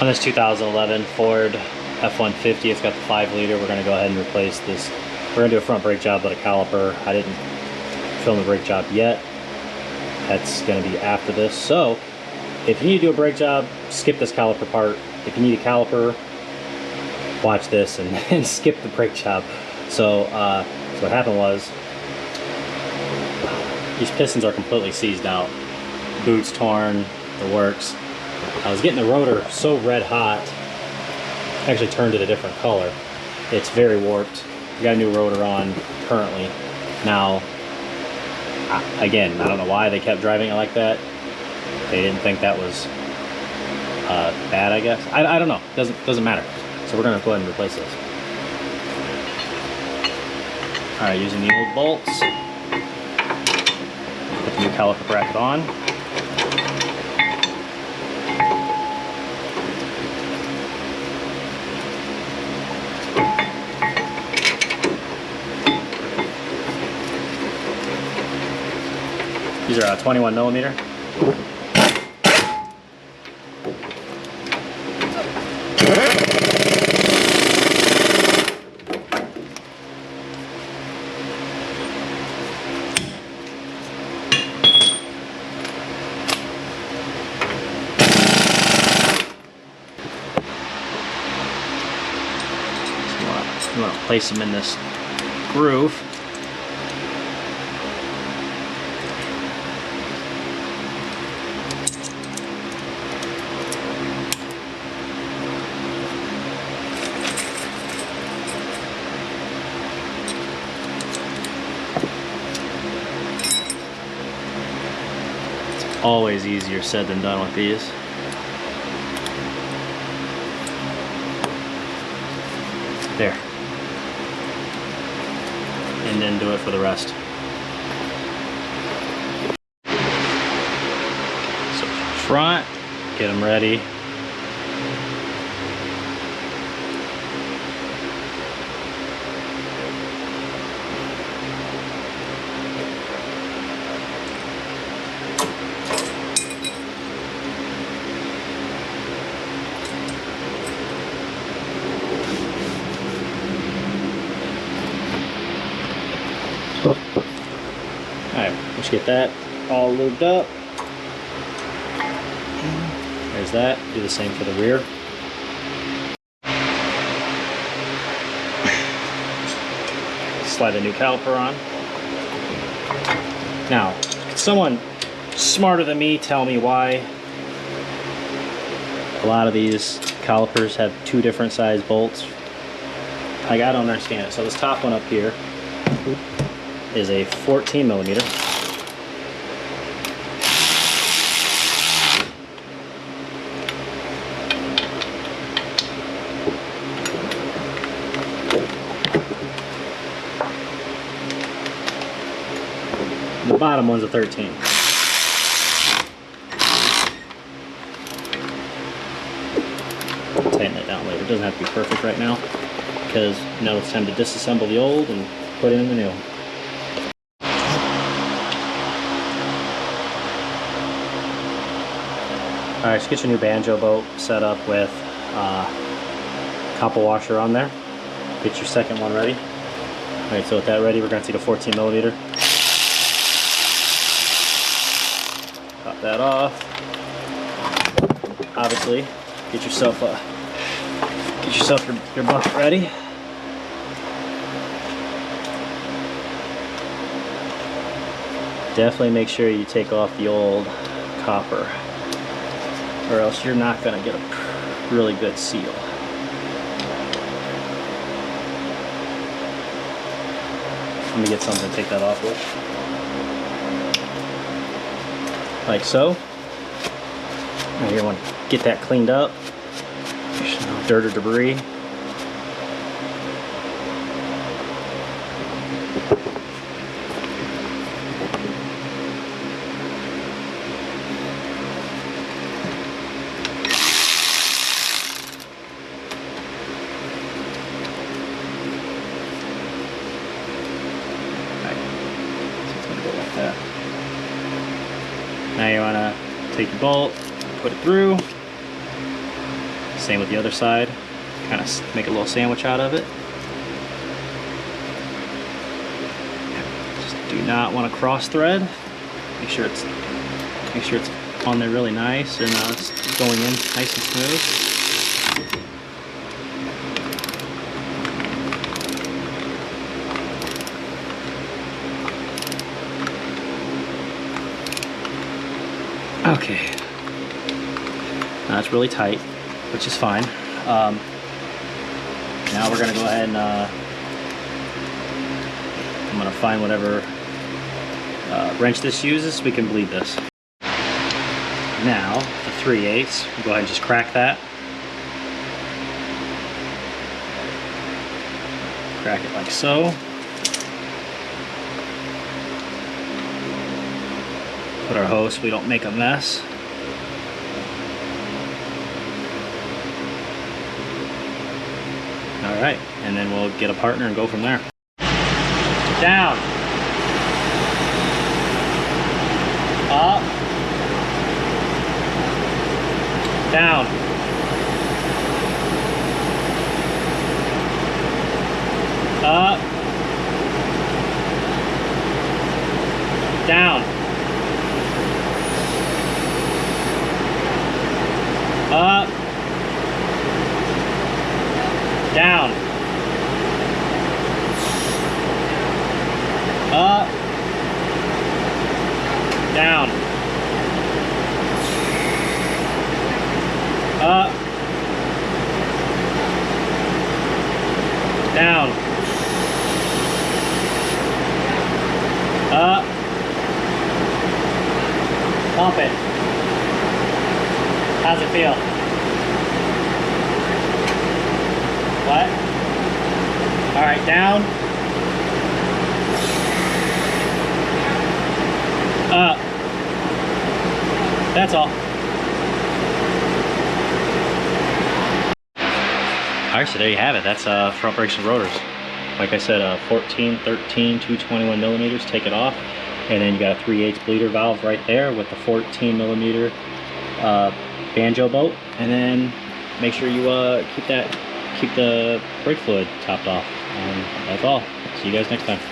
On this 2011 Ford F150, it's got the 5-liter. We're going to go ahead and replace this. We're going to do a front brake job with a caliper. I didn't film the brake job yet. That's going to be after this. So if you need to do a brake job, skip this caliper part. If you need a caliper, watch this and skip the brake job. So what happened was, these pistons are completely seized out. Boots torn, the works. I was getting the rotor so red hot, I actually turned it a different color. It's very warped. We got a new rotor on currently. Now, again, I don't know why they kept driving it like that. They didn't think that was bad, I guess. I don't know. Doesn't matter. So we're gonna go ahead and replace this. All right, using the old bolts. Put the new caliper bracket on. These are 21 millimeter. You want to place them in this groove. It's always easier said than done with these. There. And then do it for the rest. So front, get them ready. Alright, let's get that all lubed up. There's that. Do the same for the rear. Slide a new caliper on. Now, can someone smarter than me tell me why a lot of these calipers have 2 different size bolts? Like, I don't understand it. So this top one up here is a 14 millimeter. The bottom one's a 13. Tighten it down later. It doesn't have to be perfect right now, because now it's time to disassemble the old and put in the new. Alright, just get your new banjo boat set up with copper washer on there. Get your second one ready. Alright, so with that ready, we're going to take a 14 millimeter. Pop that off. Obviously, get yourself your bucket ready. Definitely make sure you take off the old copper, or else you're not going to get a really good seal. Let me get something to take that off with. Like so. Now you want to get that cleaned up. There's no dirt or debris. Now you want to take your bolt, put it through, Same with the other side. Kind of make a little sandwich out of it. Just do not want to cross thread. Make sure it's on there really nice and it's going in nice and smooth. Okay, now it's really tight, which is fine. Now we're gonna go ahead and I'm gonna find whatever wrench this uses so we can bleed this. Now, the 3/8, we'll go ahead and just crack that. Crack it like so. Put our hose so we don't make a mess. All right, and then we'll get a partner and go from there. Down. Up. Down. Up. Down. Up. Down. Up. Down. Up. Down. Up. Pump it. How's it feel? What? All right, down. Up. That's all. All right, so there you have it. That's front brakes and rotors. Like I said, 14, 13, 221 millimeters, take it off. And then you got a 3/8 bleeder valve right there with the 14 millimeter banjo bolt. And then make sure you keep the brake fluid topped off. That's all. See you guys next time.